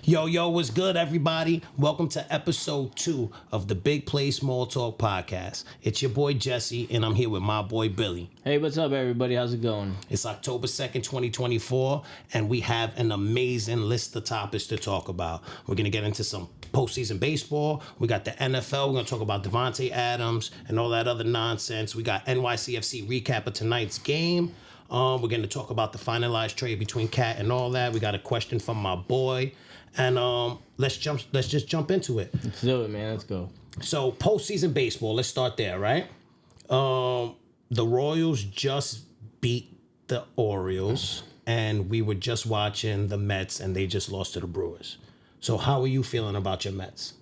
Yo, what's good, everybody? Welcome to episode 2 of the Big Play Small Talk podcast. It's your boy Jesse, and I'm here with my boy Billy. Hey, what's up, everybody? How's it going? It's October 2nd, 2024, and we have an amazing list of topics to talk about. We're going to get into some postseason baseball. We got the NFL. We're going to talk about Davante Adams and all that other nonsense. We got NYCFC recap of tonight's game. We're going to talk about the finalized trade between Cat and all that. We got a question from my boy. And let's just jump into it. Let's do it, man. Let's go. So postseason baseball, let's start there, right? The Royals just beat the Orioles, and we were just watching the Mets, and they just lost to the Brewers. So how are you feeling about your Mets?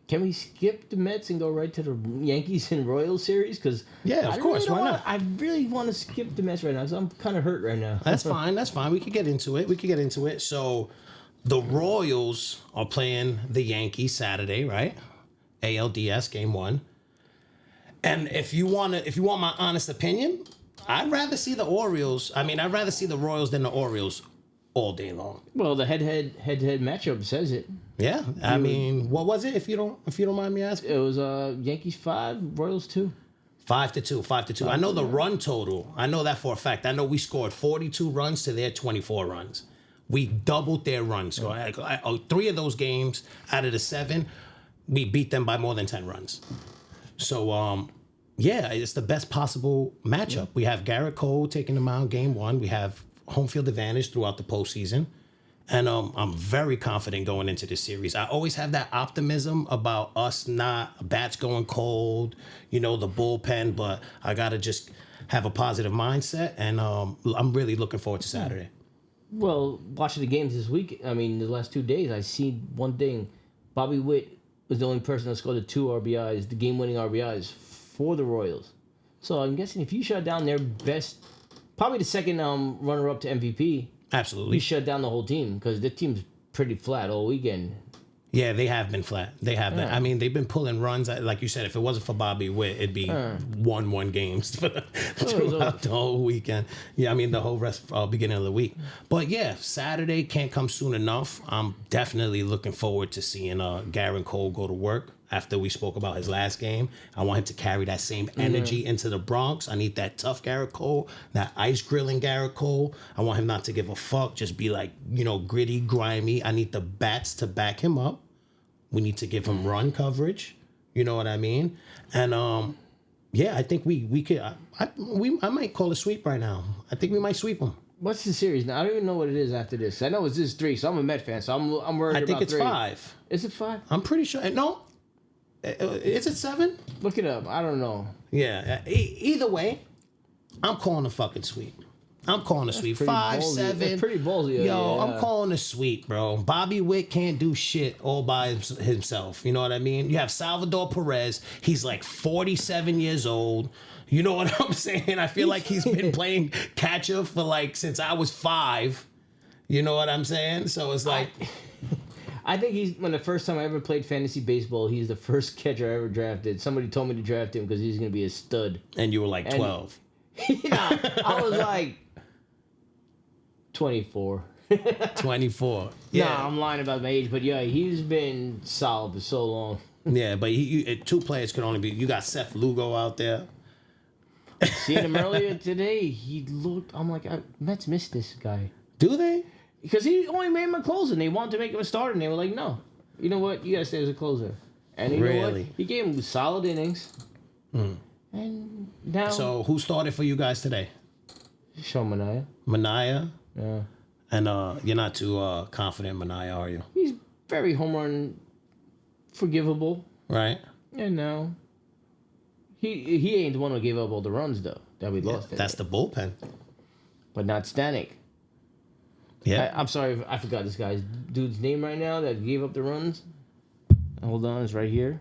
Can we skip the Mets and go right to the Yankees and Royals series? Because of course, why not? I really want to skip the Mets right now, because I'm kind of hurt right now. That's fine. We could get into it. So the Royals are playing the Yankees Saturday, right? ALDS game 1. And if you want my honest opinion, I'd rather see the Royals than the Orioles all day long. Well, the head-to-head matchup says it. Yeah, I mean, what was it? If you don't mind me asking, it was Yankees 5, Royals 2. 5-2. I know the run total. I know that for a fact. I know we scored 42 runs to their 24 runs. We doubled their runs. So 3 of those games out of the 7, we beat them by more than 10 runs. So, it's the best possible matchup. Yeah. We have Garrett Cole taking the mound game 1. We have home field advantage throughout the postseason. And I'm very confident going into this series. I always have that optimism about us bats going cold, the bullpen, but I got to just have a positive mindset. And I'm really looking forward to Saturday. Well, watching the games this week, the last 2 days, I see one thing. Bobby Witt was the only person that scored the 2 RBIs, the game-winning RBIs for the Royals. So I'm guessing if you shut down their best, probably the second runner-up to MVP, absolutely, you shut down the whole team because the team's pretty flat all weekend. Yeah, they have been flat. They have been. I mean, they've been pulling runs. Like you said, if it wasn't for Bobby Witt, it'd be 1-1 games throughout the whole weekend. Yeah, I mean, the whole beginning of the week. But yeah, Saturday can't come soon enough. I'm definitely looking forward to seeing Garrett Cole go to work after we spoke about his last game. I want him to carry that same energy into the Bronx. I need that tough Garrett Cole, that ice grilling Garrett Cole. I want him not to give a fuck, just be like, gritty, grimy. I need the bats to back him up. We need to give him run coverage. You know what I mean? And I think we could. I might call a sweep right now. I think we might sweep him. What's the series now? I don't even know what it is after this. I know it's this 3, so I'm a Met fan, so I'm worried about 3. I think it's 5. Is it 5? I'm pretty sure. No. Is it 7? Look it up. I don't know. Yeah. Either way, I'm calling a fucking sweep. I'm calling a sweep. 5, 7. That's pretty ballsy. Yo, I'm calling a sweep, bro. Bobby Witt can't do shit all by himself. You know what I mean? You have Salvador Perez. He's like 47 years old. You know what I'm saying? I feel like he's been playing catcher for since I was 5. You know what I'm saying? So it's like... I think when the first time I ever played fantasy baseball, he's the first catcher I ever drafted. Somebody told me to draft him because he's going to be a stud. And you were like 12. I was like 24. 24. Yeah. Nah, I'm lying about my age, but yeah, he's been solid for so long. Yeah, but 2 players could only be... You got Seth Lugo out there. Seeing him earlier today, he looked... I'm like, Mets missed this guy. Do they? Because he only made him a closer, and they wanted to make him a starter, and they were like, no. You know what? You got to stay as a closer. And you know what? He gave him solid innings. And now... So, who started for you guys today? Sean Manaea. Manaea? Yeah. And you're not too confident in Manaea, are you? He's very home run forgivable. Right. And now... He ain't the one who gave up all the runs, though, that we lost. That's the bullpen. But not Stanek. Yeah. I'm sorry, I forgot this guy's dude's name right now that gave up the runs. Hold on, it's right here.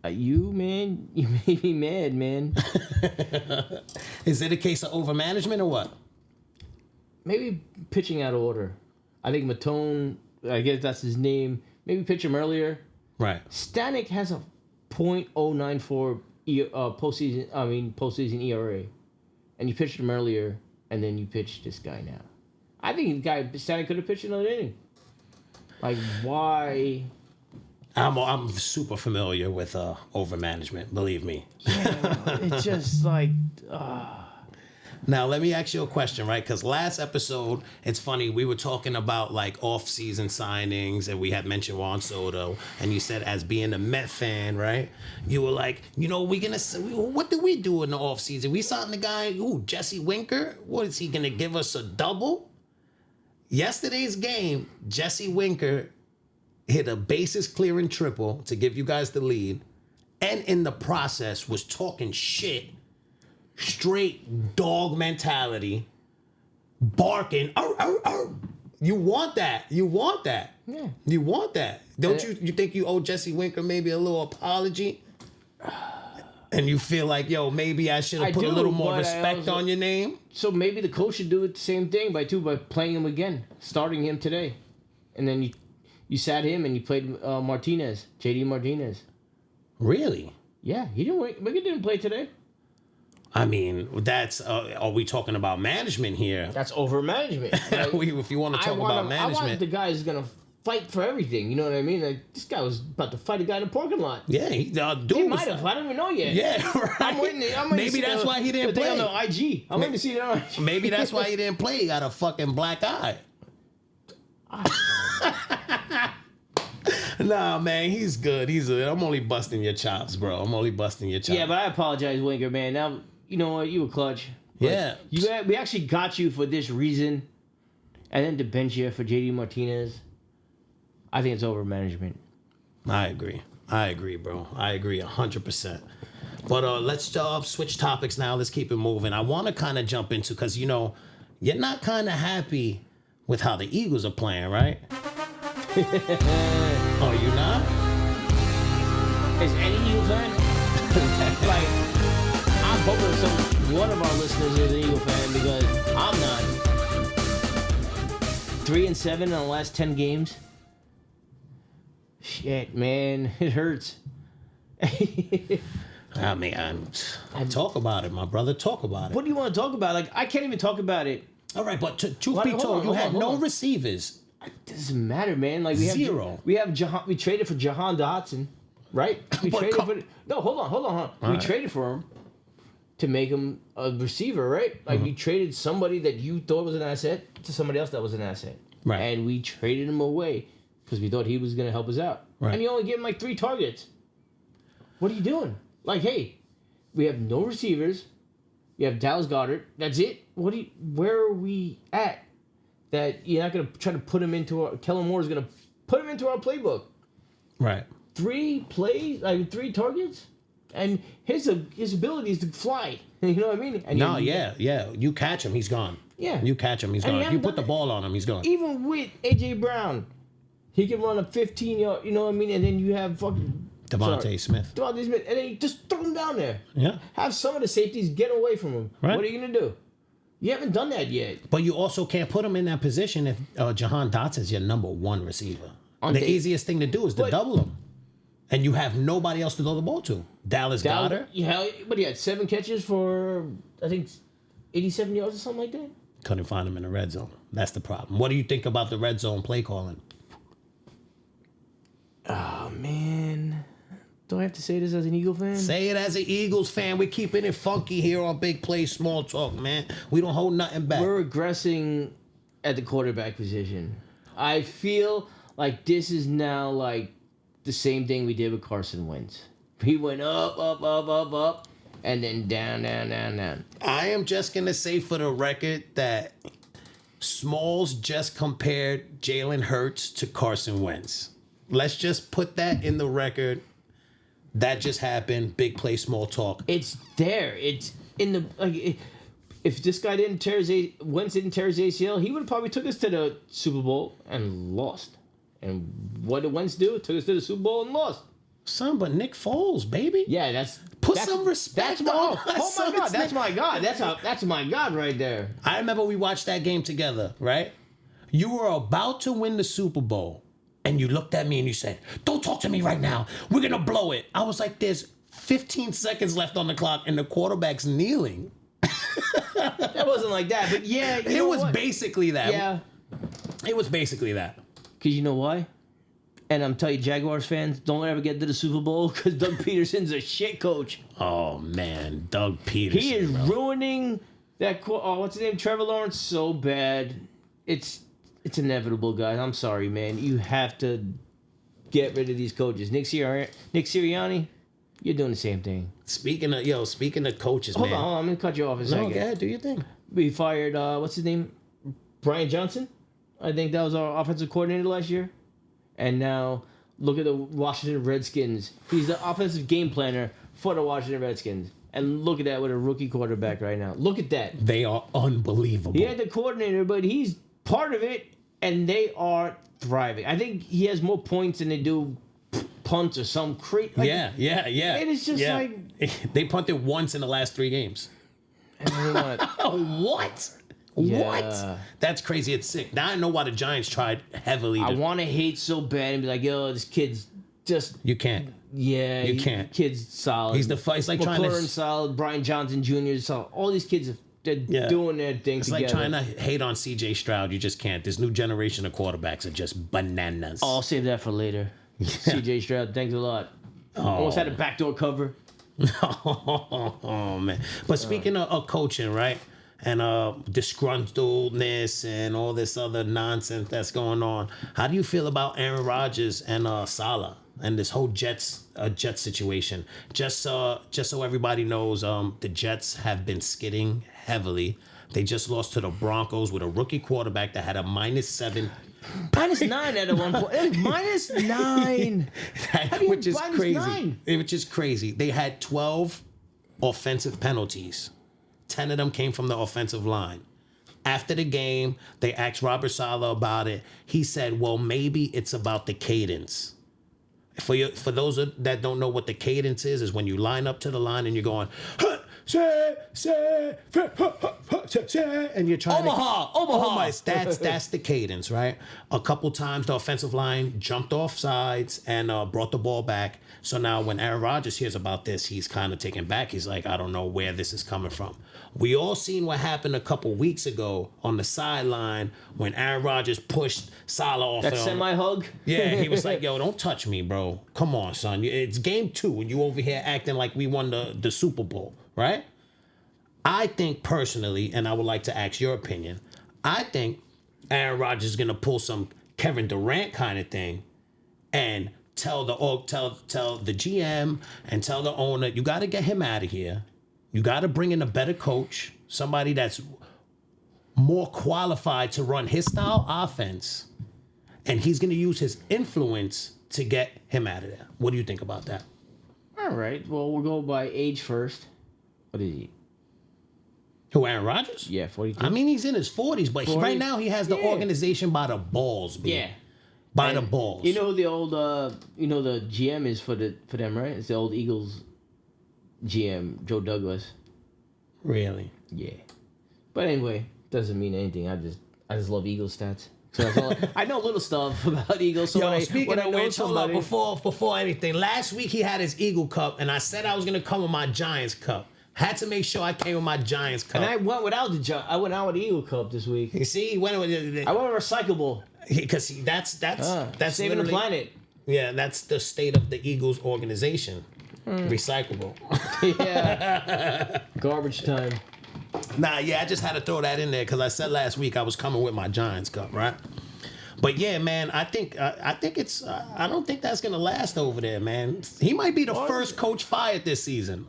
You made me mad, man. Is it a case of overmanagement or what? Maybe pitching out of order. I think Matone, I guess that's his name. Maybe pitch him earlier. Right. Stanek has a .094 postseason ERA, and you pitched him earlier, and then you pitched this guy now. I think the guy Stanley could have pitched another inning. Like, why? I'm super familiar with overmanagement. Believe me. Yeah, it's just like. Now, let me ask you a question, right? Because last episode, it's funny, we were talking about like off-season signings, and we had mentioned Juan Soto, and you said, as being a Met fan, right? You were like, what did we do in the off-season? We signed the guy, Jesse Winker? What is he going to give us a double? Yesterday's game, Jesse Winker hit a bases clearing triple to give you guys the lead, and in the process was talking shit. Straight dog mentality, barking. Arr, arr, arr. You want that. You want that. Yeah. You want that. Don't you think you owe Jesse Winker maybe a little apology? And you feel like, maybe I should have put a little more respect on your name? So maybe the coach should do it the same thing by playing him again, starting him today. And then you sat him and you played Martinez, JD Martinez. Really? Yeah, Winker didn't play today. I mean, that's, are we talking about management here? That's over management. Like, if you want to talk about management. I want the guy who's going to fight for everything. You know what I mean? Like, this guy was about to fight a guy in the parking lot. Yeah, He might have. I don't even know yet. Yeah, right. I'm waiting Maybe that's why he didn't play. On the IG. I'm waiting to see that on IG. Maybe that's why he didn't play. He got a fucking black eye. Nah, man, he's good. I'm only busting your chops, bro. I'm only busting your chops. Yeah, but I apologize, Winker, man. Now, you know what? You were clutch. Yeah. We actually got you for this reason. And then to bench you for JD Martinez. I think it's over management. I agree, bro. I agree 100%. But let's switch topics now. Let's keep it moving. I want to kind of jump into, because, you're not kind of happy with how the Eagles are playing, right? Oh, you not? Is any Eagle fan? Like, I'm hoping one of our listeners is an Eagle fan, because I'm not. 3-7 in the last 10 games. Shit, man, it hurts. I mean, talk about it, my brother. Talk about it. What do you want to talk about? Like, I can't even talk about it. All right, but truth be told, you had no receivers. It doesn't matter, man. Like, we have zero. We traded for Jahan Dotson, right? Hold on. We traded for him to make him a receiver, right? Like, we traded somebody that you thought was an asset to somebody else that was an asset, right? And we traded him away because we thought he was going to help us out, right? And you only gave him like 3 targets. What are you doing? Like, hey, we have no receivers. You have Dallas Goedert. That's it. Where are we at? That you're not going to try to put him into Kellen Moore is going to put him into our playbook. Right. 3 targets? And his ability is to fly. You know what I mean? And yeah. You catch him, he's gone. Yeah. You catch him, he's gone. If you put the ball on him, he's gone. Even with A.J. Brown, he can run a 15-yard, you know what I mean? And then you have fucking... Davante Smith. And then you just throw him down there. Yeah. Have some of the safeties get away from him. Right. What are you going to do? You haven't done that yet. But you also can't put him in that position if Jahan Dotson is your number 1 receiver. The easiest thing to do is to double him. And you have nobody else to throw the ball to. Dallas Goedert. Yeah, but he had 7 catches for, I think, 87 yards or something like that. Couldn't find him in the red zone. That's the problem. What do you think about the red zone play calling? Oh, man. Do I have to say this as an Eagle fan? Say it as an Eagles fan. We're keeping it funky here on Big Play Small Talk, man. We don't hold nothing back. We're regressing at the quarterback position. I feel like this is now like the same thing we did with Carson Wentz. He went up, and then down. I am just going to say for the record that Smalls just compared Jalen Hurts to Carson Wentz. Let's just put that in the record. That just happened. Big Play Small Talk. It's there. It's in the... if this guy Wentz didn't tear his ACL, he would have probably took us to the Super Bowl and lost. And what did Wentz do? Took us to the Super Bowl and lost. Son, but Nick Foles, baby. Yeah, that's some respect on oh my God, that's my God. That's my God right there. I remember we watched that game together, right? You were about to win the Super Bowl, and you looked at me and you said, "Don't talk to me right now. We're going to blow it." I was like, there's 15 seconds left on the clock, and the quarterback's kneeling. That wasn't like that, but yeah, It was basically that. Yeah. It was basically that. Because you know why? And I'm telling you, Jaguars fans, don't ever get to the Super Bowl because Doug Peterson's a shit coach. Oh, man. Doug Peterson. He is ruining that. What's his name? Trevor Lawrence so bad. It's inevitable, guys. I'm sorry, man. You have to get rid of these coaches. Nick Sirianni, you're doing the same thing. Speaking of coaches, Hold man. on. I'm going to cut you off a second. No, yeah, do your thing. We fired, what's his name? Brian Johnson? I think that was our offensive coordinator last year. And now, look at the Washington Redskins. He's the offensive game planner for the Washington Redskins. And look at that with a rookie quarterback right now. Look at that. They are unbelievable. He had the coordinator, but he's part of it, and they are thriving. I think he has more points than they do punts or some crazy. Yeah. It is just like... They punted once in the last 3 games. What? Yeah. What? That's crazy. It's sick. Now I know why the Giants tried heavily. I want to hate so bad and be like, yo, this kid's just... You can't. Yeah. You can't. Kid's solid. He's it's like trying McLaurin to... solid. Brian Johnson Jr. is solid. All these kids, they're doing their thing it's together. It's like trying to hate on C.J. Stroud. You just can't. This new generation of quarterbacks are just bananas. Oh, I'll save that for later. C.J. Stroud, thanks a lot. Almost had a backdoor cover. Oh, man. But speaking of coaching, right? And disgruntledness and all this other nonsense that's going on. How do you feel about Aaron Rodgers and Salah and this whole Jets situation? Just so everybody knows, the Jets have been skidding heavily. They just lost to the Broncos with a rookie quarterback that had a -7. -9 at a one point. -9. Which is crazy. -9? Which is crazy. They had 12 offensive penalties. 10 of them came from the offensive line. After the game, they asked Robert Saleh about it. He said, well, maybe it's about the cadence. For those that don't know what the cadence is when you line up to the line and you're going, and you're trying Omaha. That's the cadence, right? A couple times the offensive line jumped off sides and brought the ball back. So now when Aaron Rodgers hears about this, he's kind of taken back. He's like, I don't know where this is coming from. We all seen what happened a couple weeks ago on the sideline when Aaron Rodgers pushed Salah off. That semi-hug? Yeah, he was like, yo, don't touch me, bro. Come on, son. It's game 2 and you over here acting like we won the Super Bowl, right? I think personally, and I would like to ask your opinion, I think Aaron Rodgers is going to pull some Kevin Durant kind of thing and tell the GM and tell the owner, you got to get him out of here. You got to bring in a better coach, somebody that's more qualified to run his style offense, and he's going to use his influence to get him out of there. What do you think about that? All right. Well, we'll go by age first. What is he? Who, Aaron Rodgers? Yeah, 42. I mean, he's in his 40s, but right now he has the organization by the balls, B. Yeah. By the balls. You know who the old, the GM is for them, right? It's the old Eagles GM, Joe Douglas. Really? Yeah. But anyway, doesn't mean anything. I just love Eagles stats. So that's all. I know little stuff about Eagles. So Speaking of which, hold up, before anything, last week he had his Eagle Cup, and I said I was going to come with my Giants Cup. Had to make sure I came with my Giants Cup. And I went without I went out with the Eagle Cup this week. You see, I went with recyclable. Because that's saving the planet. Yeah, that's the state of the Eagles organization. Recyclable. Yeah. Garbage time. Nah, yeah, I just had to throw that in there because I said last week I was coming with my Giants Cup, right? But yeah, man, I think it's. I don't think that's gonna last over there, man. He might be the first coach fired this season.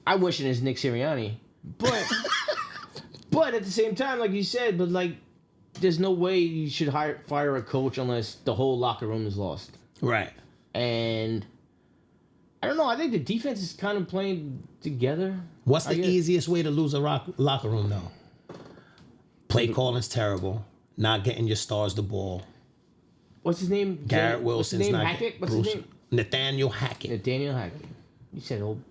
I wish it is Nick Sirianni, but but at the same time, like you said, there's no way you should fire a coach unless the whole locker room is lost. Right. And I don't know. I think the defense is kind of playing together. What's the easiest way to lose a locker room, though? Play calling's terrible. Not getting your stars the ball. What's his name? Garrett Wilson's not. Hackett? What's his name? Nathaniel Hackett. Nathaniel Hackett. You said old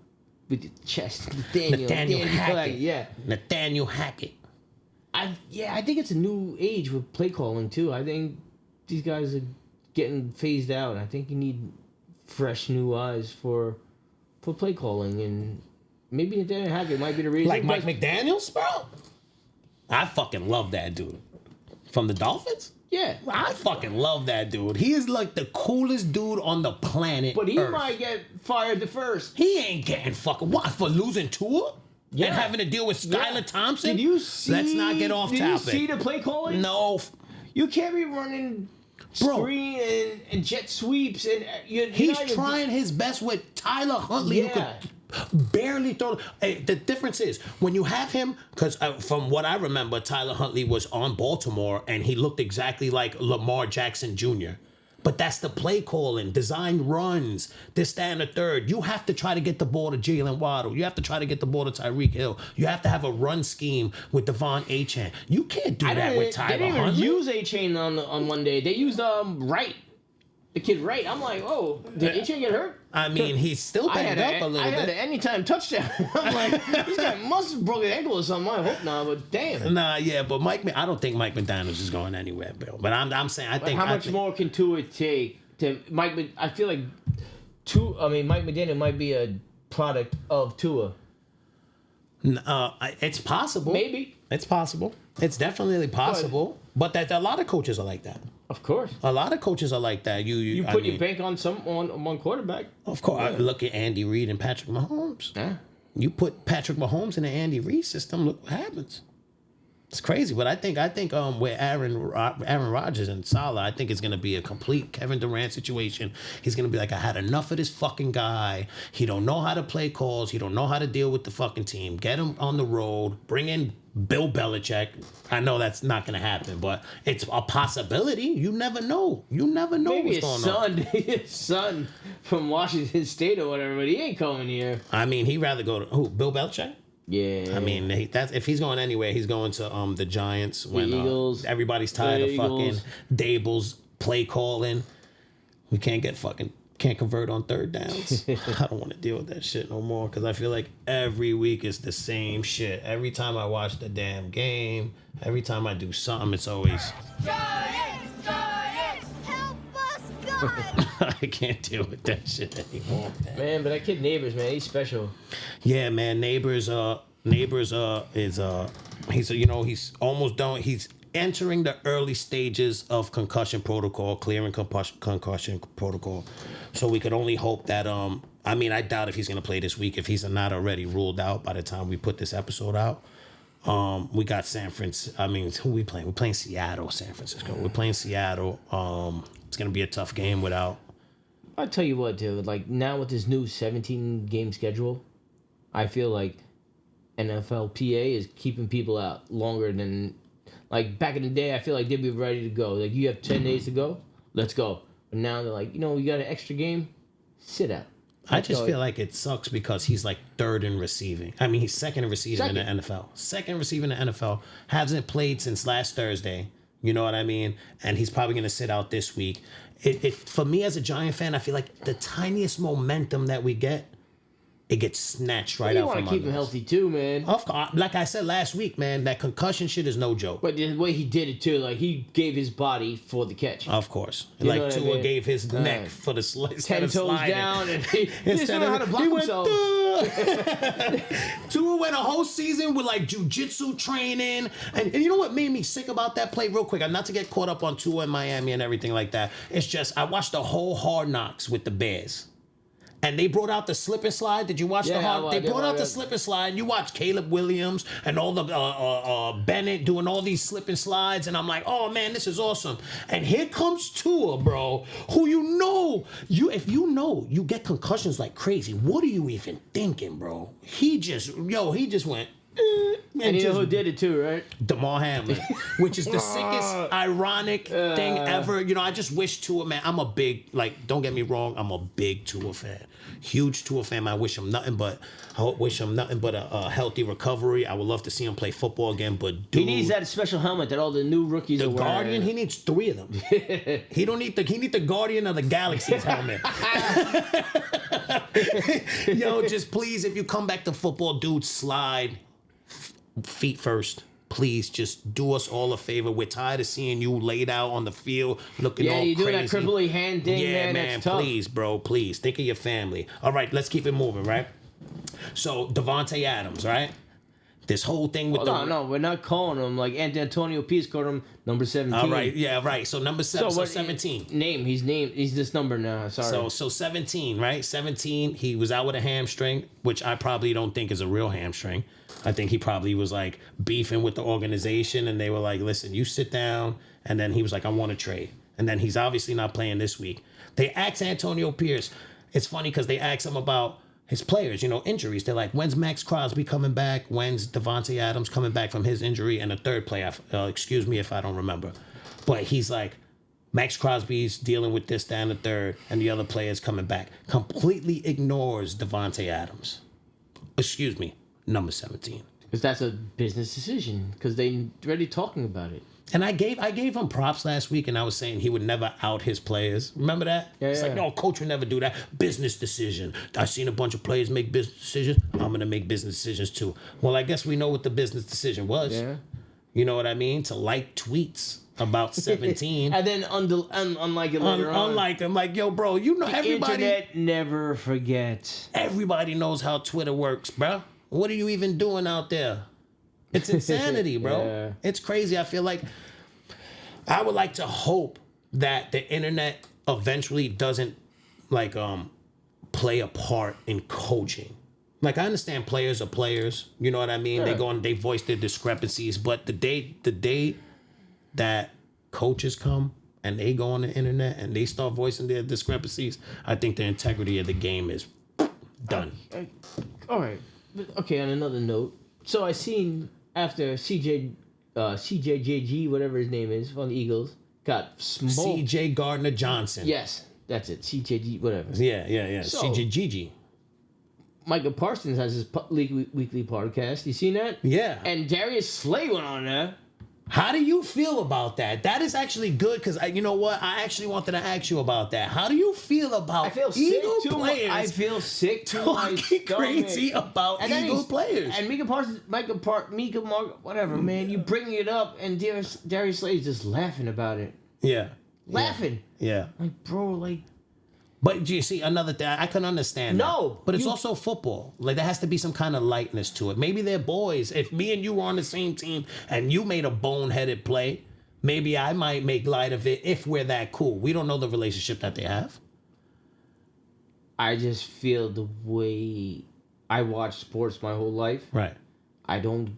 with the chest. Nathaniel Hackett. Yeah. Nathaniel Hackett. I think it's a new age with play calling too. I think these guys are getting phased out. I think you need fresh new eyes for play calling, and maybe Nathaniel Hackett might be the reason. Like Mike McDaniels, bro? I fucking love that dude. From the Dolphins? Yeah. I fucking love that dude. He is like the coolest dude on the planet But he Earth. might get fired the first. He ain't getting fucking... What, for losing Tua? Yeah. And having to deal with Skylar Thompson? Did you see... Let's not get off topic. Did you see the play calling? No. You can't be running screen and jet sweeps. And He's trying his best with Tyler Huntley, who could barely throw. Hey, the difference is when you have him, because from what I remember, Tyler Huntley was on Baltimore and he looked exactly like Lamar Jackson Jr. But that's the play calling, design runs, this, that, and the third. You have to try to get the ball to Jalen Waddle. You have to try to get the ball to Tyreek Hill. You have to have a run scheme with Devon Achane. You can't do that with Tyler Huntley. They didn't even use Achane on one day. They used Wright. The kid Wright. I'm like, oh, did Achane get hurt? I mean, he's still banged up a little bit. I had an anytime touchdown. I'm like, this guy must have broken an ankle or something. I hope not, but damn. Nah, yeah, but I don't think Mike McDaniels is going anywhere, Bill. But I'm saying, I think. How much more can Tua take to Mike? I feel like Mike McDaniel might be a product of Tua. It's possible. Maybe. It's possible. It's definitely possible. But that a lot of coaches are like that. Of course. A lot of coaches are like that. You put your bank on one quarterback. Of course. Yeah. Look at Andy Reid and Patrick Mahomes. Yeah. You put Patrick Mahomes in the Andy Reid system, look what happens. It's crazy, but I think with Aaron Rodgers and Salah, I think it's gonna be a complete Kevin Durant situation. He's gonna be like, I had enough of this fucking guy. He don't know how to play calls. He don't know how to deal with the fucking team. Get him on the road. Bring in Bill Belichick. I know that's not gonna happen, but it's a possibility. You never know. You never know Maybe what's going on. His son from Washington State or whatever, but he ain't coming here. I mean, he'd rather go to who? Bill Belichick? Yeah. I mean, if he's going anywhere, he's going to the Giants when Eagles, everybody's tired of fucking Dable's play calling. We can't convert on third downs. I don't want to deal with that shit no more because I feel like every week is the same shit. Every time I watch the damn game, every time I do something, it's always Giants, help us, God! I can't deal with that shit anymore, man. But that kid Neighbors, man, he's special. Yeah, man. Neighbors is he's almost done. He's entering the early stages of concussion protocol, clearing concussion protocol. So we could only hope that I mean, I doubt if he's gonna play this week if he's not already ruled out by the time we put this episode out. We got San Francisco. I mean, who we playing? We're playing Seattle, San Francisco. We're playing Seattle. It's gonna be a tough game without. I'll tell you what, dude. Like now with this new 17-game schedule, I feel like NFLPA is keeping people out longer than, like back in the day. I feel like they'd be ready to go. Like you have 10 days to go, let's go. But now they're like, you got an extra game, sit out. I just feel like it sucks because he's like third in receiving. I mean, he's second in receiving in the NFL. Second receiving in the NFL. Hasn't played since last Thursday. You know what I mean? And he's probably going to sit out this week. For me as a Giant fan, I feel like the tiniest momentum that we get, it gets snatched right out from under us. You want to keep him healthy too, man. Of course, like I said last week, man, that concussion shit is no joke. But the way he did it too, like he gave his body for the catch. Of course, you like Tua gave his neck for the 10 toes sliding down, and he didn't know how to block himself. Tua went a whole season with like jujitsu training, and you know what made me sick about that play? Real quick, I'm not to get caught up on Tua in Miami and everything like that. It's just I watched the whole Hard Knocks with the Bears. And they brought out the slip and slide. Did you watch the hard? They brought out the slip and slide. You watch Caleb Williams and all the Bennett doing all these slip and slides, and I'm like, oh man, this is awesome. And here comes Tua, bro, who if you get concussions like crazy. What are you even thinking, bro? He just went. And you know who did it too, right? Damar Hamlin, which is the sickest, ironic thing ever. I just wish Tua, man. I'm a big, don't get me wrong, I'm a big Tua fan. Huge Tua fan. I wish him nothing but a healthy recovery. I would love to see him play football again, but dude, he needs that special helmet that all the new rookies are wearing. The Guardian, he needs 3 of them. He need the Guardian of the Galaxy's helmet. Just please, if you come back to football, dude, slide feet first. Please just do us all a favor. We're tired of seeing you laid out on the field looking all crazy. Yeah, you doing that cripply hand thing, man. Please, bro. Please. Think of your family. All right, let's keep it moving, right? So Davante Adams, right? This whole thing with No, we're not calling him like Antonio Pierce called him number 17. All right, yeah, right. So number 7, so 17. He's this number now. Sorry. So 17, right? 17. He was out with a hamstring, which I probably don't think is a real hamstring. I think he probably was like beefing with the organization, and they were like, "Listen, you sit down." And then he was like, "I want to trade." And then he's obviously not playing this week. They asked Antonio Pierce. It's funny because they asked him about his players, injuries. They're like, when's Max Crosby coming back? When's Davante Adams coming back from his injury? And a third player, excuse me if I don't remember. But he's like, Max Crosby's dealing with this, that, and the third, and the other players coming back. Completely ignores Davante Adams. Excuse me, number 17. Because that's a business decision. Because they already talking about it. And I gave him props last week, and I was saying he would never out his players. Remember that? Yeah, it's like, no, coach would never do that. Business decision. I've seen a bunch of players make business decisions. I'm going to make business decisions too. Well, I guess we know what the business decision was. Yeah. You know what I mean? To like tweets about 17. And then unlike it later on. Unlike them. Like, yo, bro, everybody. Internet never forgets. Everybody knows how Twitter works, bro. What are you even doing out there? It's insanity, bro. Yeah. It's crazy. I feel like I would like to hope that the internet eventually doesn't play a part in coaching. Like, I understand players are players. You know what I mean? Yeah. They voice their discrepancies. But the day that coaches come and they go on the internet and they start voicing their discrepancies, I think the integrity of the game is done. All right. Okay, on another note. So I seen after CJJG, whatever his name is, on the Eagles, got smoked. CJ Gardner Johnson. Yes, that's it. CJG, whatever. Yeah. So, CJGG. Michael Parsons has his weekly podcast. You seen that? Yeah. And Darius Slay went on there. How do you feel about that? That is actually good because you know what? I actually wanted to ask you about that. How do you feel about I feel Eagle sick players? I feel sick to my talking crazy stomach. about And then Eagle players. And Mika Parsons, Mika Mark, whatever, man. You bring it up, and Darius Slay is just laughing about it. Yeah. Laughing. Yeah. Like, bro, like. But you see, another thing, I can understand No, that. But it's also football. Like, there has to be some kind of lightness to it. Maybe they're boys. If me and you were on the same team and you made a boneheaded play, maybe I might make light of it if we're that cool. We don't know the relationship that they have. I just feel the way I watch sports my whole life. Right. I don't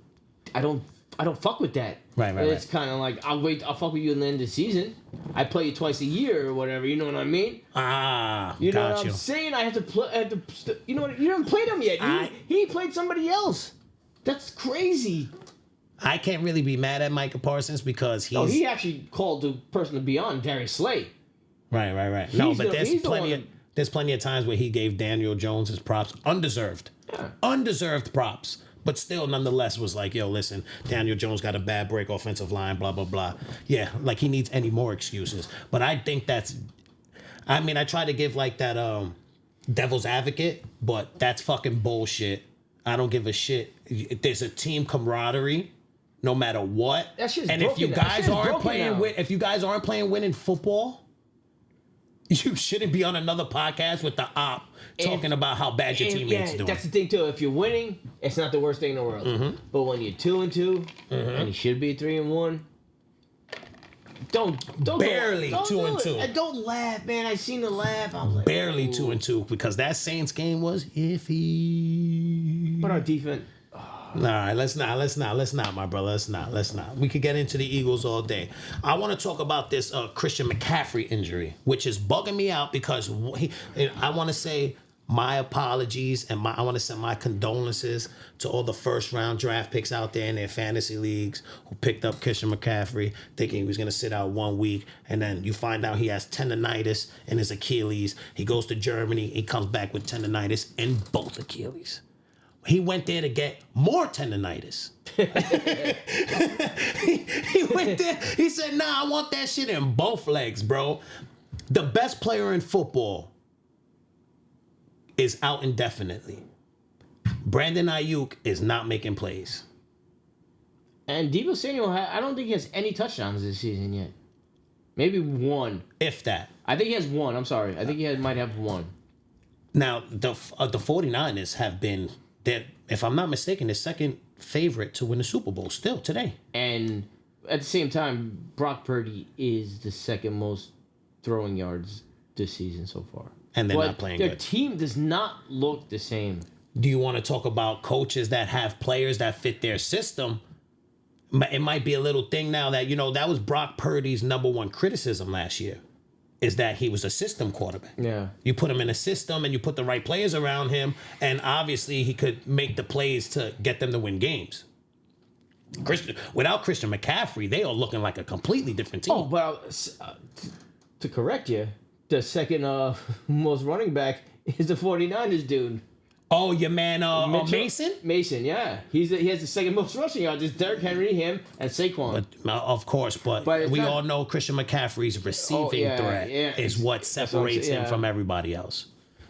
fuck with that. Right. It's kind of like I'll fuck with you in the end of the season. I play you twice a year or whatever. You know what I mean? You know what I'm saying? I have to play. You know what? You haven't played him yet. He played somebody else. That's crazy. I can't really be mad at Micah Parsons because he actually called the person to be on Darius Slay. Right. No, but there's plenty of times where he gave Daniel Jones his props, undeserved props. But still, nonetheless, was like, yo, listen, Daniel Jones got a bad break offensive line, blah, blah, blah. Yeah, like he needs any more excuses. But I think I try to give like that devil's advocate, but that's fucking bullshit. I don't give a shit. There's a team camaraderie, no matter what. That shit's and broken. If you guys aren't playing winning football, you shouldn't be on another podcast with the op talking about how bad your teammates doing. That's the thing too. If you're winning, it's not the worst thing in the world. Mm-hmm. But when you're 2-2 and you should be 3-1, don't barely don't 2-2. And don't laugh, man. I seen the laugh. I was like, barely 2-2 because that Saints game was iffy. But our defense. All right, let's not, my brother. Let's not. We could get into the Eagles all day. I want to talk about this Christian McCaffrey injury, which is bugging me out because I want to say my apologies and I want to send my condolences to all the first-round draft picks out there in their fantasy leagues who picked up Christian McCaffrey thinking he was going to sit out 1 week, and then you find out he has tendonitis in his Achilles. He goes to Germany. He comes back with tendonitis in both Achilles. He went there to get more tendonitis. he went there. He said, nah, I want that shit in both legs, bro. The best player in football is out indefinitely. Brandon Ayuk is not making plays. And Deebo Samuel, I don't think he has any touchdowns this season yet. Maybe one. If that. I think he has one. I'm sorry. I think he might have one. Now, the 49ers have been... they're, if I'm not mistaken, the second favorite to win the Super Bowl still today. And at the same time, Brock Purdy is the second most throwing yards this season so far. And they're not playing their good. team does not look the same. Do you want to talk about coaches that have players that fit their system? It might be a little thing now that, that was Brock Purdy's number one criticism last year, is that he was a system quarterback. Yeah. You put him in a system and you put the right players around him, and obviously he could make the plays to get them to win games. Without Christian McCaffrey, they are looking like a completely different team. Oh, but to correct you, the second most running back is the 49ers dude. Oh, your man Mason? Mason, yeah. He has the second most rushing yards. It's Derrick Henry, him, and Saquon. Of course, but we all know Christian McCaffrey's receiving threat is what separates him from everybody else.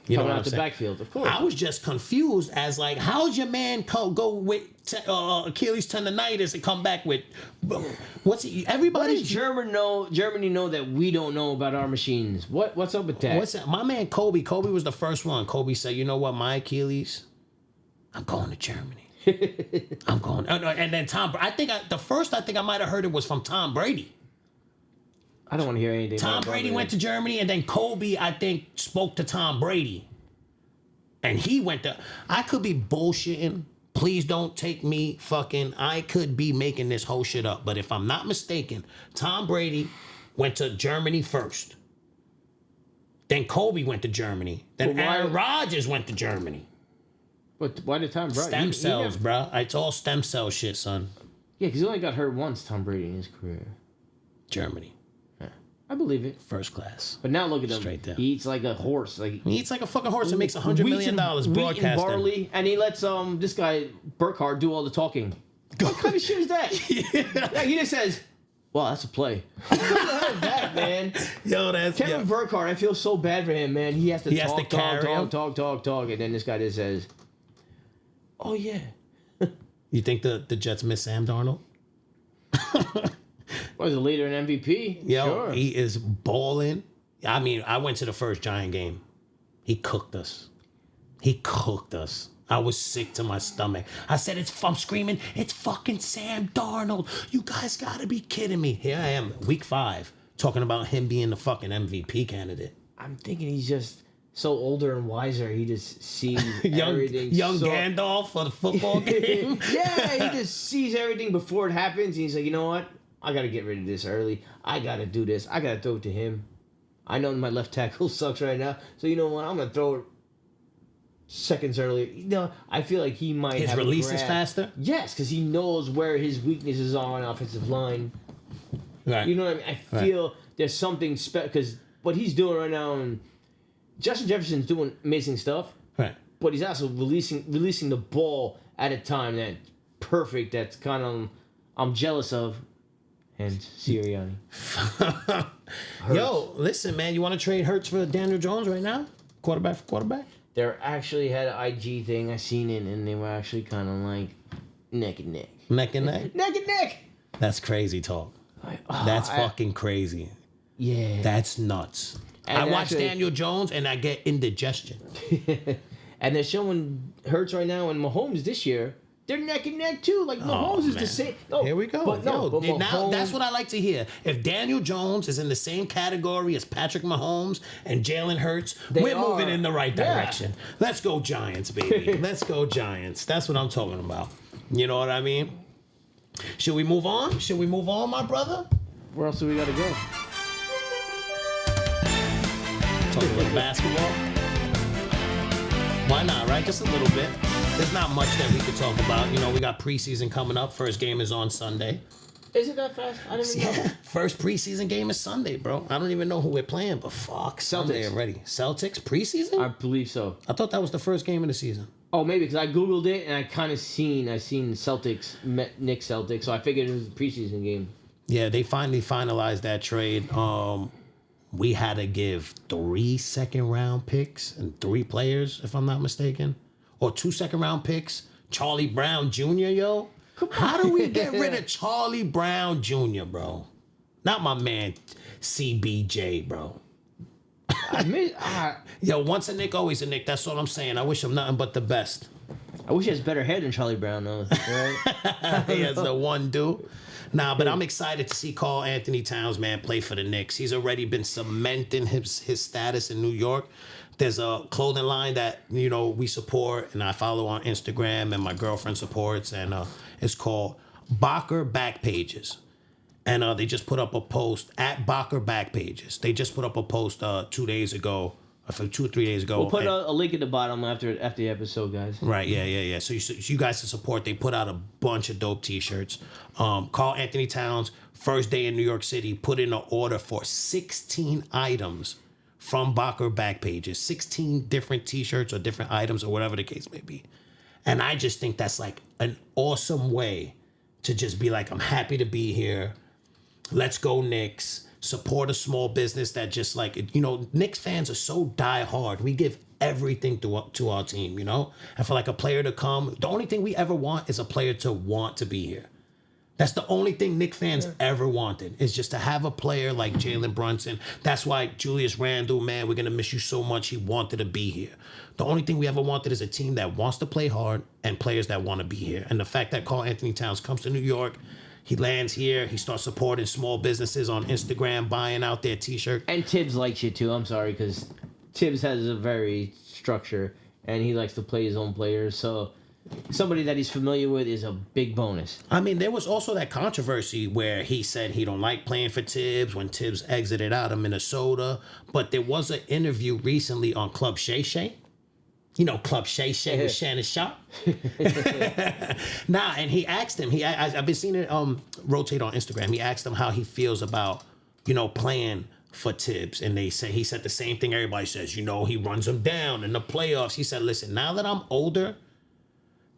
You know Coming what out I'm the saying? backfield, of course. I was just confused as like, how's your man go with Achilles tendonitis and come back with what's it? What Everybody's does Germany know that we don't know about our machines? What's up with that? What's that? My man Kobe was the first one. Kobe said, "You know what? My Achilles, I'm going to Germany. I'm going." And then Tom. I think I might have heard it was from Tom Brady. I don't want to hear anything. Tom Brady went to Germany, and then Kobe, I think, spoke to Tom Brady. And he went to... I could be bullshitting. Please don't take me fucking... I could be making this whole shit up. But if I'm not mistaken, Tom Brady went to Germany first. Then Kobe went to Germany. Then Aaron Rodgers went to Germany. But why did Tom Brady... Stem cells, bro. It's all stem cell shit, son. Yeah, because he only got hurt once, Tom Brady, in his career. Germany. I believe it. First class. But now look at him. Straight down. He eats like a horse. Like He eats like a fucking horse and makes $100 million broadcasting. Wheat and barley, and he lets this guy Burkhardt do all the talking. What kind of shit is that? Yeah, he just says, "Well, that's a play." What the hell is that, man? Yo, that's Kevin Burkhardt. I feel so bad for him, man. He has to talk, and then this guy just says, "Oh yeah." You think the Jets miss Sam Darnold? Was a leader in MVP? Yo, Sure. he is balling. I mean, I went to the first Giant game. He cooked us. I was sick to my stomach. I said, I'm screaming, it's fucking Sam Darnold. You guys gotta be kidding me. Here I am, week 5, talking about him being the fucking MVP candidate. I'm thinking he's just so older and wiser. He just sees everything. Young Gandalf for the football game. Yeah, he just sees everything before it happens. And he's like, you know what? I got to get rid of this early. I got to do this. I got to throw it to him. I know my left tackle sucks right now. So you know what? I'm going to throw it seconds earlier. I feel like he might His have release is faster? Yes, because he knows where his weaknesses are on offensive line. Right. You know what I mean? I feel there's something special. Because what he's doing right now, and Justin Jefferson's doing amazing stuff. Right. But he's also releasing the ball at a time that's perfect. That's kind of I'm jealous of. And Sirianni. Yo, listen, man. You want to trade Hurts for Daniel Jones right now? Quarterback for quarterback? They actually had an IG thing. I seen it, and they were actually kind of like neck and neck. Neck and neck? Neck and neck! That's crazy talk. That's fucking crazy. Yeah. That's nuts. And I watch Daniel Jones, and I get indigestion. And they're showing Hurts right now and Mahomes this year. They're neck and neck too. Like Mahomes is the same. No, here we go. But now Mahomes, that's what I like to hear. If Daniel Jones is in the same category as Patrick Mahomes and Jalen Hurts, we're moving in the right direction. Yeah. Let's go Giants, baby. Let's go Giants. That's what I'm talking about. You know what I mean? Should we move on? My brother? Where else do we got to go? Talk a little basketball. Why not, right? Just a little bit. There's not much that we could talk about. We got preseason coming up. First game is on Sunday. Is it that fast? I didn't even know. First preseason game is Sunday, bro. I don't even know who we're playing, but fuck, Sunday already. Celtics preseason? I believe so. I thought that was the first game of the season. Oh, maybe because I googled it and I kind of seen Celtics, Knicks Celtics, so I figured it was a preseason game. Yeah, they finally finalized that trade. We had to give 3 second-round picks and 3 players, if I'm not mistaken. Or 2 second-round picks. Charlie Brown Jr., yo. How do we get rid of Charlie Brown Jr., bro? Not my man CBJ, bro. Yo, once a Nick, always a Nick. That's all I'm saying. I wish him nothing but the best. I wish he has better hair than Charlie Brown, though. Right? He has the one do. Nah, but I'm excited to see Karl Anthony Towns, man, play for the Knicks. He's already been cementing his status in New York. There's a clothing line that, we support, and I follow on Instagram, and my girlfriend supports, and it's called Bacher Back Pages. And they just put up a post at Bacher Back Pages. They just put up a post 2 days ago, or 2 or 3 days ago. We'll put a link at the bottom after the episode, guys. Right, yeah. So you guys to support, they put out a bunch of dope T-shirts. Karl Anthony Towns, first day in New York City, put in an order for 16 items from Bacher Back Pages. 16 different T-shirts or different items or whatever the case may be. And I just think that's like an awesome way to just be like, I'm happy to be here. Let's go Knicks. Support a small business that just like, Knicks fans are so die hard. We give everything to our team, And for like a player to come, the only thing we ever want is a player to want to be here. That's the only thing Knicks fans ever wanted, is just to have a player like Jalen Brunson. That's why Julius Randle, man, we're going to miss you so much. He wanted to be here. The only thing we ever wanted is a team that wants to play hard and players that want to be here. And the fact that Karl Anthony Towns comes to New York, he lands here, he starts supporting small businesses on Instagram, buying out their T-shirt. And Tibbs likes you too. I'm sorry, because Tibbs has a very structure, and he likes to play his own players. So somebody that he's familiar with is a big bonus. I mean, there was also that controversy where he said he don't like playing for Tibbs when Tibbs exited out of Minnesota. But there was an interview recently on Club Shay Shay. Club Shay Shay with Shannon Sharp. And he asked him, I've been seeing it rotate on Instagram. He asked him how he feels about, playing for Tibbs. And he said the same thing everybody says, he runs them down in the playoffs. He said, listen, now that I'm older,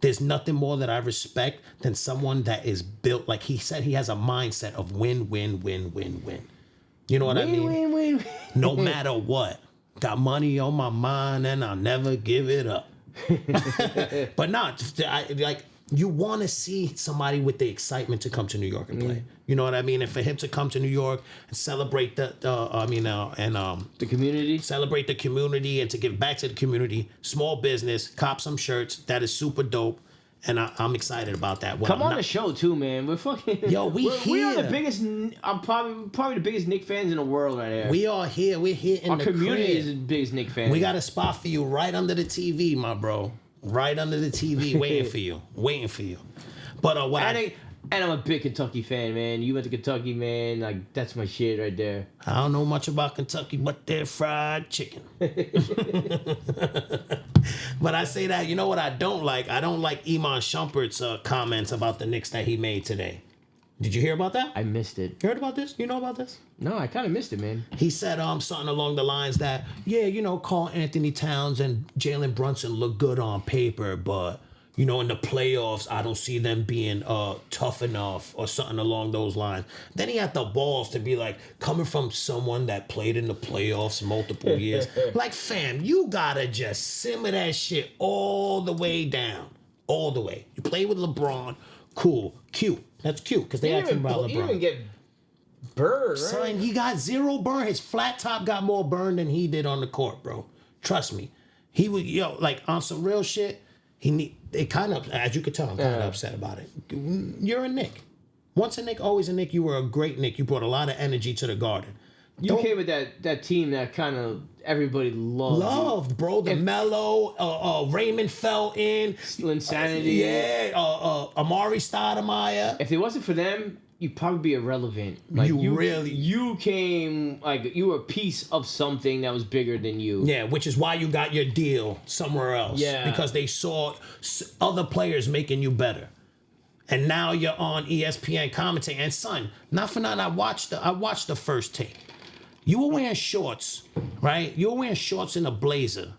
there's nothing more that I respect than someone that is built, like he said, he has a mindset of win, win, win, win, win. You know what I mean? Win. No matter what. Got money on my mind and I'll never give it up. But you want to see somebody with the excitement to come to New York and play. You know what I mean? And for him to come to New York and celebrate the community, celebrate the community and to give back to the community, small business, cop some shirts. That is super dope. And I'm excited about that. Come on the show too, man. We're fucking. Yo, we are the biggest. I'm probably the biggest Knicks fans in the world right here. We are here. We're here in the community crib. is the biggest Knicks fan. We got a spot for you right under the TV, my bro. Right under the TV, waiting for you. But and I'm a big Kentucky fan, man. You went to Kentucky, man. Like, that's my shit right there. I don't know much about Kentucky, but they're fried chicken. But I say that, you know what I don't like? I don't like Iman Shumpert's comments about the Knicks that he made today. Did you hear about that? I missed it. You heard about this? You know about this? No, I kind of missed it, man. He said something along the lines that, Karl Anthony Towns and Jalen Brunson look good on paper, but, in the playoffs, I don't see them being tough enough or something along those lines. Then he had the balls to be like, coming from someone that played in the playoffs multiple years. Like, fam, you gotta just simmer that shit all the way down. All the way. You play with LeBron, cool, cute. That's cute, because they asked him about LeBron. He didn't even get burned, right? Son, he got 0 burn. His flat top got more burn than he did on the court, bro. Trust me. He was, on some real shit, it kind of, as you could tell, I'm kind of upset about it. You're a Knick. Once a Knick, always a Knick. You were a great Knick. You brought a lot of energy to the Garden. You came with that team that kind of everybody loved. Loved, bro. The Mello, Raymond Felton. Insanity. Amari Stoudemire. If it wasn't for them, you'd probably be irrelevant. Like, you came, like, you were a piece of something that was bigger than you. Yeah, which is why you got your deal somewhere else. Yeah. Because they saw other players making you better. And now you're on ESPN commentating. And son, not for nothing, I watched the first take. You were wearing shorts, right? You were wearing shorts and a blazer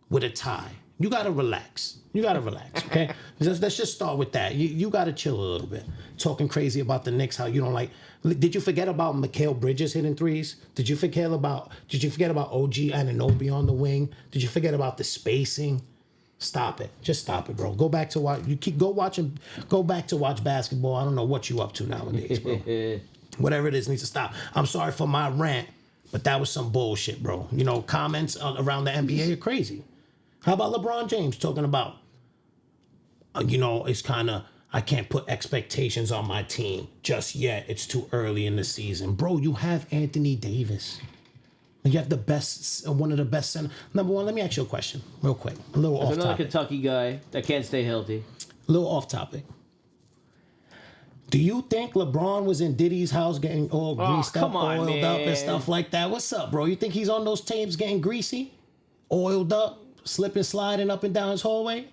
with a tie. You gotta relax. Okay? Let's just start with that. You gotta chill a little bit. Talking crazy about the Knicks, how you don't like. Did you forget about Mikal Bridges hitting threes? Did you forget about OG Anunoby on the wing? Did you forget about the spacing? Stop it. Just stop it, bro. Go back to watch. Go back to watch basketball. I don't know what you up to nowadays, bro. Whatever it is needs to stop. I'm sorry for my rant, but that was some bullshit, bro. Comments around the NBA are crazy. How about LeBron James talking about it's kind of, I can't put expectations on my team just yet. It's too early in the season. Bro, you have Anthony Davis. You have one of the best center. Number one, let me ask you a question real quick. A little off There's another topic. Kentucky guy that can't stay healthy. A little off topic. Do you think LeBron was in Diddy's house getting all greased up, oiled up, and stuff like that? What's up, bro? You think he's on those tapes getting greasy, oiled up, slipping, sliding up and down his hallway?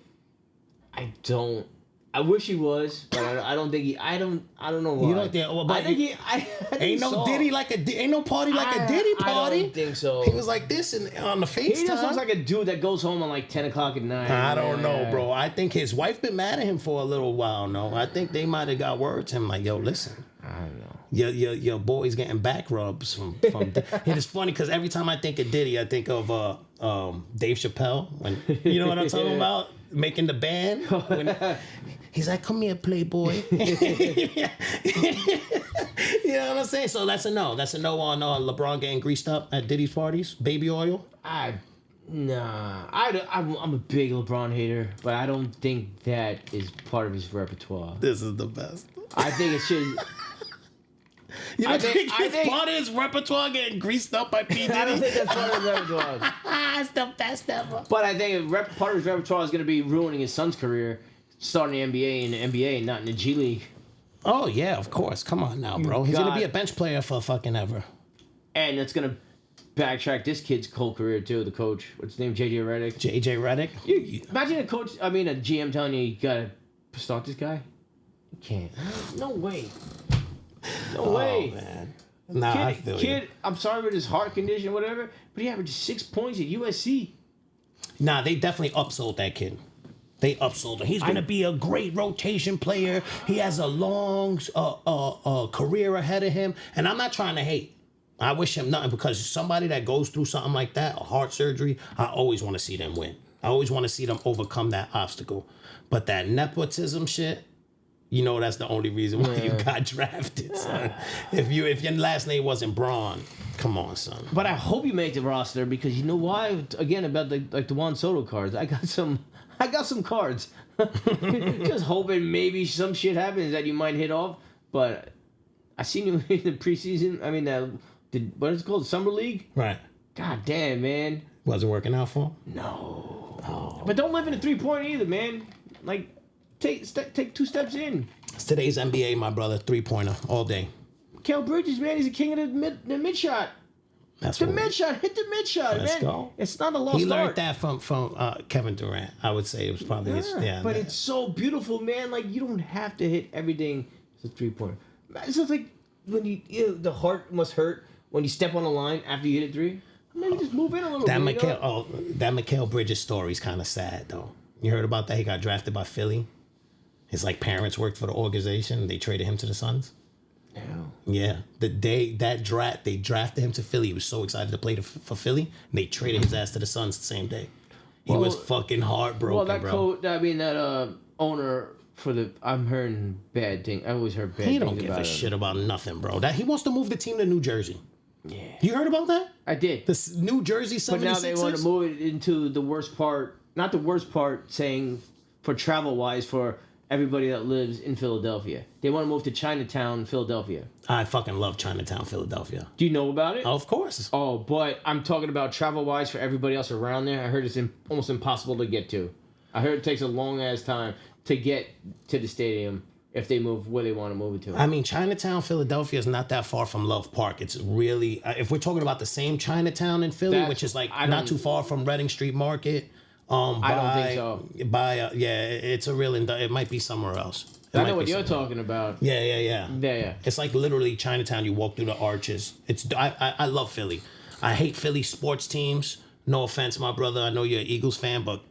I don't. I wish he was, but I don't think he. I don't know why. You don't think? Well, I think he. I think ain't no Diddy ain't no party like a Diddy party. I don't think so. He was like this on the FaceTime. He just looks like a dude that goes home at like 10 o'clock at night. I don't know, bro. I think his wife been mad at him for a little while. No, I think they might have got word to him like, "Yo, listen, I don't know. Your boy's getting back rubs from." It is funny because every time I think of Diddy, I think of Dave Chappelle. When you know what I'm talking about, making the band. When he's like, "Come here, Playboy." You know what I'm saying? So that's a no. That's a no on LeBron getting greased up at Diddy's parties. Baby oil. I'm a big LeBron hater, but I don't think that is part of his repertoire. This is the best. I think it should. You don't think it's part of his repertoire getting greased up by P. Diddy? I don't think that's part of his repertoire. It's the best ever. But I think part of his repertoire is going to be ruining his son's career, starting the NBA in the NBA and not in the G League. Oh, yeah, of course. Come on now, bro. He's going to be a bench player for fucking ever. And it's going to backtrack this kid's whole career, too, the coach. What's his name? JJ Redick. JJ Redick? Imagine a GM telling you got to start this guy. You can't. No way. No way. Man. Nah, I feel you. I'm sorry with his heart condition, whatever, but he averaged 6 points at USC. Nah, they definitely upsold that kid. They upsold him. He's going to be a great rotation player. He has a long career ahead of him. And I'm not trying to hate. I wish him nothing because somebody that goes through something like that, a heart surgery, I always want to see them win. I always want to see them overcome that obstacle. But that nepotism shit, you know that's the only reason why you got drafted, son. If your last name wasn't Braun, come on, son. But I hope you make the roster because you know why? Again, about the Juan Soto cards. I got some cards. Just hoping maybe some shit happens that you might hit off. But I seen you in the preseason. I mean, what is it called? Summer League? Right. God damn, man. Wasn't working out for him? No. Oh. But don't live in a 3-point either, man. Like, take 2 steps in. It's today's NBA, my brother. 3-pointer all day. Kel Bridges, man, he's the king of the mid shot. That's the mid shot. Hit the mid shot, man. Let's go. It's not a lost He learned art. that from Kevin Durant. I would say it was probably his. Yeah, but it's so beautiful, man. Like, you don't have to hit everything as a 3-pointer. It's just like when the heart must hurt when you step on the line after you hit a 3. Maybe just move in a little bit. That Mikal Bridges story is kind of sad, though. You heard about that? He got drafted by Philly. His parents worked for the organization. They traded him to the Suns. Yeah. The day they drafted him to Philly. He was so excited to play for Philly. And they traded his ass to the Suns the same day. He was fucking heartbroken, bro. That owner I'm hearing bad things. I always heard bad things about him. He don't give a shit about nothing, bro. He wants to move the team to New Jersey. Yeah. You heard about that? I did. The New Jersey 76ers? But now they want to move it into the worst part. Not the worst part, saying for travel-wise for everybody that lives in Philadelphia. They want to move to Chinatown, Philadelphia. I fucking love Chinatown, Philadelphia. Do you know about it? Oh, of course. Oh, but I'm talking about travel-wise for everybody else around there. I heard it's almost impossible to get to. I heard it takes a long-ass time to get to the stadium if they move where they want to move it to. I mean, Chinatown, Philadelphia is not that far from Love Park. It's really, if we're talking about the same Chinatown in Philly, which is not too far from Reading Street Market. I don't think so. It's a real, it might be somewhere else. I know what you're talking about. Yeah. Yeah. It's like literally Chinatown. You walk through the arches. I love Philly. I hate Philly sports teams. No offense, my brother. I know you're an Eagles fan, but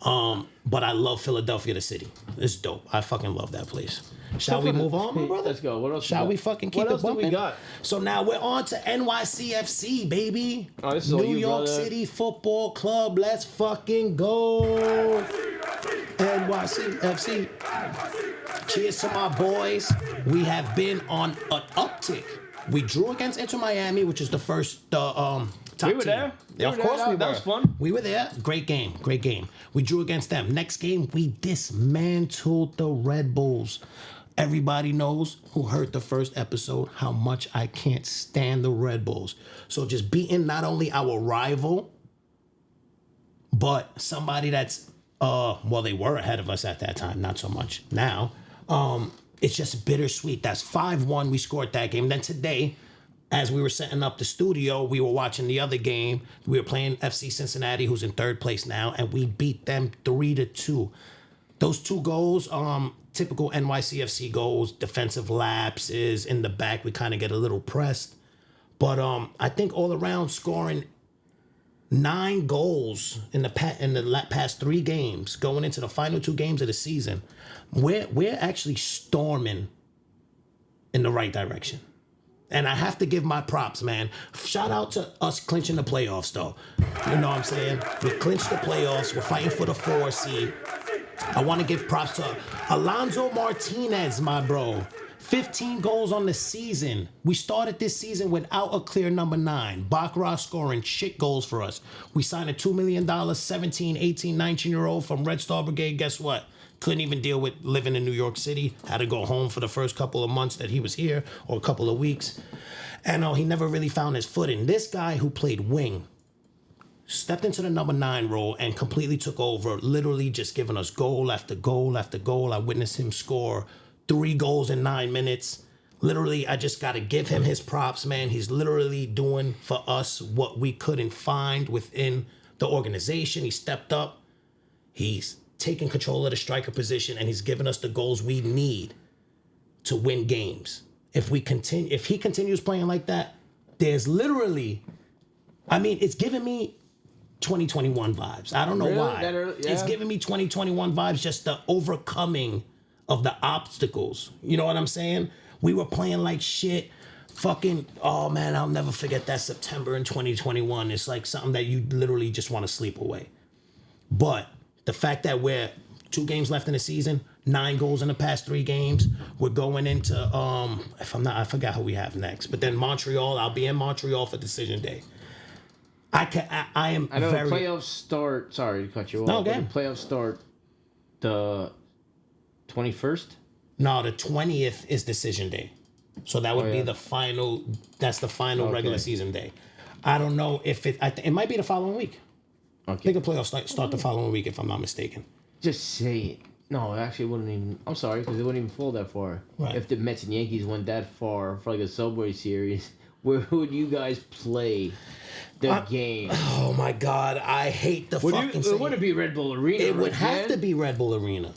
I love Philadelphia, the city. It's dope. I fucking love that place. Shall we move on, my brother? Let's go. What else? Shall we fucking keep it bumping? What else do we got? So now we're on to NYCFC, baby. Oh, this is New York City Football Club. Let's fucking go. NYCFC. Cheers to my boys. We have been on an uptick We drew against Inter Miami, which is the first top We were team. there. Yeah, of course we were. That was fun. We were there. Great game. Great game. We drew against them. Next game, we dismantled the Red Bulls. Everybody knows who heard the first episode how much I can't stand the Red Bulls. So just beating not only our rival, but somebody that's well, they were ahead of us at that time, not so much now. It's just bittersweet. That's 5-1. We scored that game. Then today, as we were setting up the studio, we were watching the other game. We were playing FC Cincinnati, who's in third place now, and we beat them 3-2. Those 2 goals, typical NYCFC goals, defensive lapses in the back. We kind of get a little pressed. But I think all around scoring 9 goals in the past 3 games, going into the final 2 games of the season, we're actually storming in the right direction. And I have to give my props, man. Shout out to us clinching the playoffs, though. You know what I'm saying? We clinched the playoffs. We're fighting for the 4 seed. I want to give props to Alonso Martinez, my bro. 15 goals on the season. We started this season without a clear number 9. Baccarat scoring shit goals for us. We signed a $2 million 17, 18, 19-year-old from Red Star Brigade. Guess what? Couldn't even deal with living in New York City. Had to go home for the first couple of months that he was here, or a couple of weeks. And he never really found his footing. This guy who played wing stepped into the number 9 role and completely took over, literally just giving us goal after goal after goal. I witnessed him score 3 goals in 9 minutes. Literally, I just got to give him his props, man. He's literally doing for us what we couldn't find within the organization. He stepped up. He's taking control of the striker position, and he's giving us the goals we need to win games. If he continues playing like that, there's literally, it's giving me 2021 vibes. I don't know why. It's giving me 2021 vibes, just the overcoming of the obstacles. You know what I'm saying? We were playing like shit. Fucking, oh man, I'll never forget that September in 2021. It's like something that you literally just want to sleep away. But the fact that we're 2 games left in the season, 9 goals in the past 3 games, we're going into, I forgot who we have next. But then Montreal, I'll be in Montreal for decision day. I know the playoffs start, sorry to cut you off. No, but okay. the playoffs start the 21st? No, the 20th is decision day. So that would be the final, that's the final regular season day. I don't know if it might be the following week. Okay. I think the playoffs start the following week, if I'm not mistaken. Just say it. No, it actually wouldn't even, I'm sorry, because it wouldn't even fall that far. Right. If the Mets and Yankees went that far for like a Subway Series, where would you guys play the game? Oh my God, I hate the fucking It wouldn't be Red Bull Arena. It would have to be Red Bull Arena.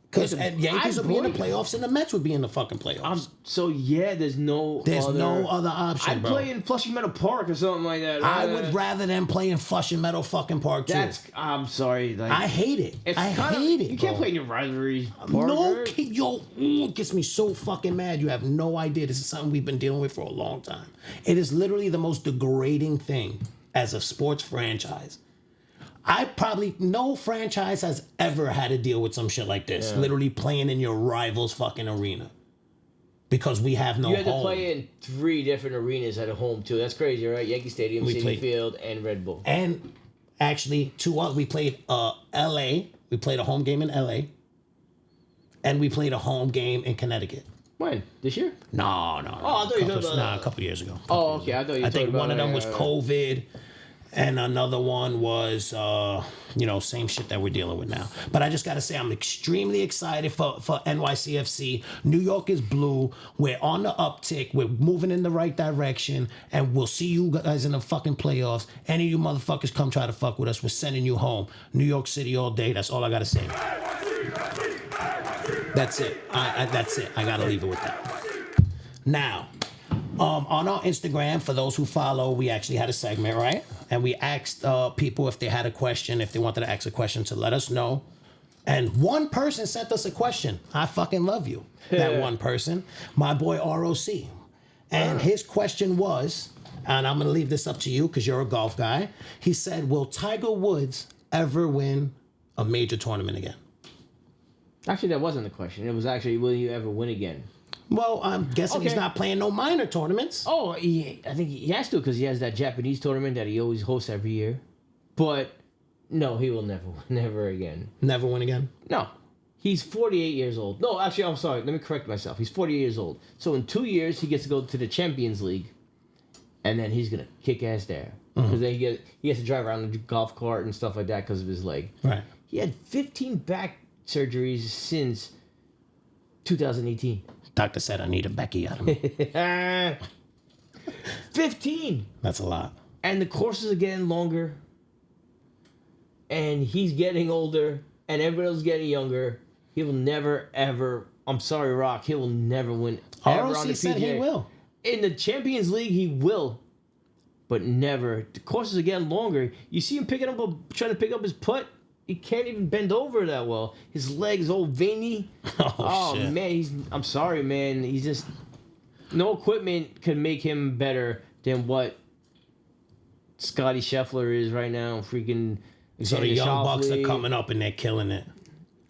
Because Yankees would be in the playoffs and the Mets would be in the fucking playoffs. There's no other option, I'd bro. play in Flushing Meadow Park or something like that. I would rather them play in Flushing Meadow fucking Park too. I'm sorry. Like, I hate it. I hate it. You can't play in your rivalries. It gets me so fucking mad. You have no idea. This is something we've been dealing with for a long time. It is literally the most degrading thing as a sports franchise. No franchise has ever had to deal with some shit like this. Yeah. Literally playing in your rival's fucking arena. Because we have no home. You had to play in 3 different arenas at a home, too. That's crazy, right? Yankee Stadium, Citi Field, and Red Bull. And actually, we played L.A. We played a home game in L.A. And we played a home game in Connecticut. When? This year? No. Oh, I thought you were talking about... a couple years ago. Okay. I thought you were talking about... I think one of them was COVID. And another one was, same shit that we're dealing with now. But I just got to say, I'm extremely excited for NYCFC. New York is blue. We're on the uptick. We're moving in the right direction. And we'll see you guys in the fucking playoffs. Any of you motherfuckers come try to fuck with us. We're sending you home. New York City all day. That's all I got to say. That's it. That's it. I got to leave it with that. Now... on our Instagram, for those who follow, we actually had a segment, right? And we asked people if they had a question, if they wanted to ask a question, to let us know. And one person sent us a question. I fucking love you. That one person, my boy ROC. And his question was, and I'm going to leave this up to you because you're a golf guy. He said, will Tiger Woods ever win a major tournament again? Actually, that wasn't the question. It was actually, will you ever win again? Well, I'm guessing he's Okay. not playing no minor tournaments. Oh, I think he has to because he has that Japanese tournament that he always hosts every year. But no, he will never again. Never win again. No. He's 48 years old. No, actually, I'm sorry. Let me correct myself. He's 48 years old. So in 2 years, he gets to go to the Champions League, and then he's going to kick ass there. Because then he has to drive around the golf cart and stuff like that because of his leg. Right. He had 15 back surgeries since 2018. Doctor said I need a Becky out of me. 15! That's a lot. And the courses are getting longer, and he's getting older, and everybody else is getting younger. He will never, ever, I'm sorry, Rock, he will never win ever on the ROC said PGA. he will. In the Champions League, he will, but never. The courses are getting longer. You see him trying to pick up his putt. He can't even bend over that well. His leg is all veiny. Oh, shit. Man, I'm sorry, man. He's just no equipment can make him better than what Scotty Scheffler is right now. Freaking. So the young bucks are coming up and they're killing it.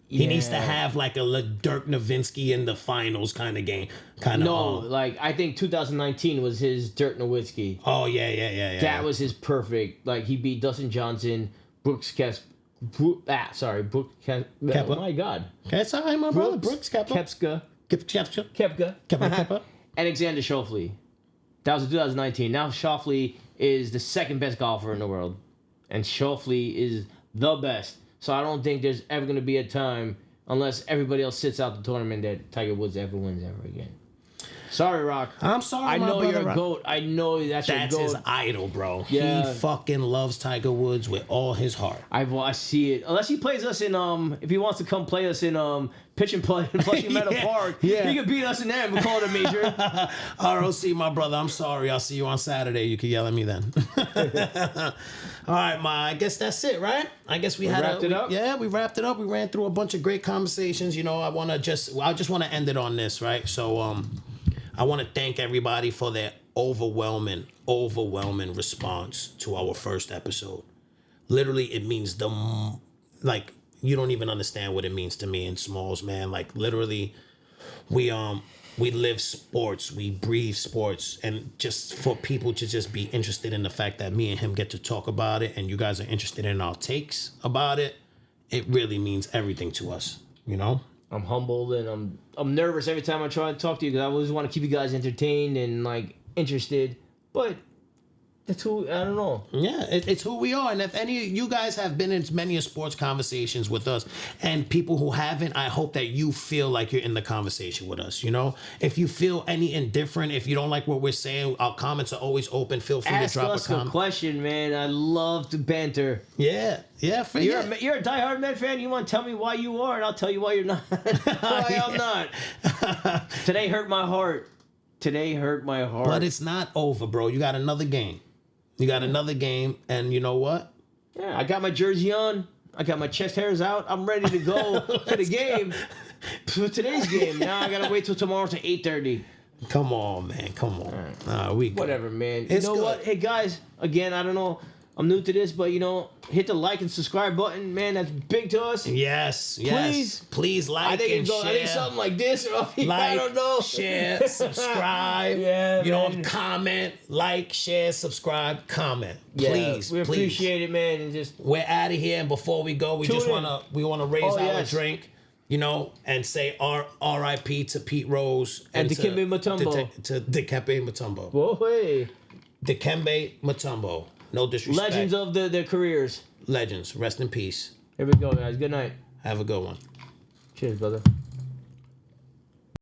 He needs to have like a Dirk Nowitzki in the finals kind of game. Like I think 2019 was his Dirk Nowitzki. Oh yeah. That was his perfect. Like he beat Dustin Johnson, Brooks Koepka. Oh my God. That's all right, my brother. Brooks Koepka. Koepka. Alexander Schauffele. That was in 2019. Now Schauffele is the second best golfer in the world, and Schauffele is the best. So I don't think there's ever going to be a time, unless everybody else sits out the tournament, that Tiger Woods ever wins ever again. Sorry, Rock. I'm sorry, I my know brother you're a Rock. GOAT. I know that's your That's GOAT. his idol, bro. Yeah. He fucking loves Tiger Woods with all his heart. I see it. Unless he plays us in if he wants to come play us in pitch and play in Flushing Meadow Park, he can beat us in that and we call it a major. ROC, my brother, I'm sorry. I'll see you on Saturday. You can yell at me then. All right, I guess that's it, right? I guess we wrapped it up? Yeah, we wrapped it up. We ran through a bunch of great conversations. You know, I just want to end it on this, right? So I want to thank everybody for their overwhelming response to our first episode. Literally, it means like you don't even understand what it means to me in Smalls, man. Like literally, we live sports, we breathe sports, and just for people to just be interested in the fact that me and him get to talk about it, and you guys are interested in our takes about it, it really means everything to us, you know. I'm humbled and I'm nervous every time I try to talk to you because I always want to keep you guys entertained and like interested. But that's who I don't know. Yeah, it's who we are. And if any of you guys have been in many sports conversations with us, and people who haven't, I hope that you feel like you're in the conversation with us. You know, if you feel any indifferent, if you don't like what we're saying, our comments are always open. Feel free Ask to drop us a comment. a question, man. I love to banter. Yeah. You're a diehard Met fan. You want to tell me why you are, and I'll tell you why you're not. Why I'm not. Today hurt my heart. But it's not over, bro. You got another game. And you know what? Yeah, I got my jersey on. I got my chest hairs out. I'm ready to go for the game. For today's game. Now I gotta wait till tomorrow to 8:30. Come on, man. Come on. We good. Whatever, man. It's you know good. what? Hey guys, again, I don't know. I'm new to this, but you know, hit the like and subscribe button, man. That's big to us. Yes. Please like I think and share. I think something like this, or I don't know. Share, subscribe. Yeah, you know, man. comment, like, share, subscribe, comment. Please, we please. appreciate it, man. And just We're out of here, and before we go, we Tune just in. wanna raise our yes. drink, you know, and say R.I.P. to Pete Rose And Dikembe Mutombo. to Dikembe Mutombo. whoa, hey. Dikembe Mutombo. No disrespect. Legends of their careers. Legends. Rest in peace. Here we go, guys. Good night. Have a good one. Cheers, brother.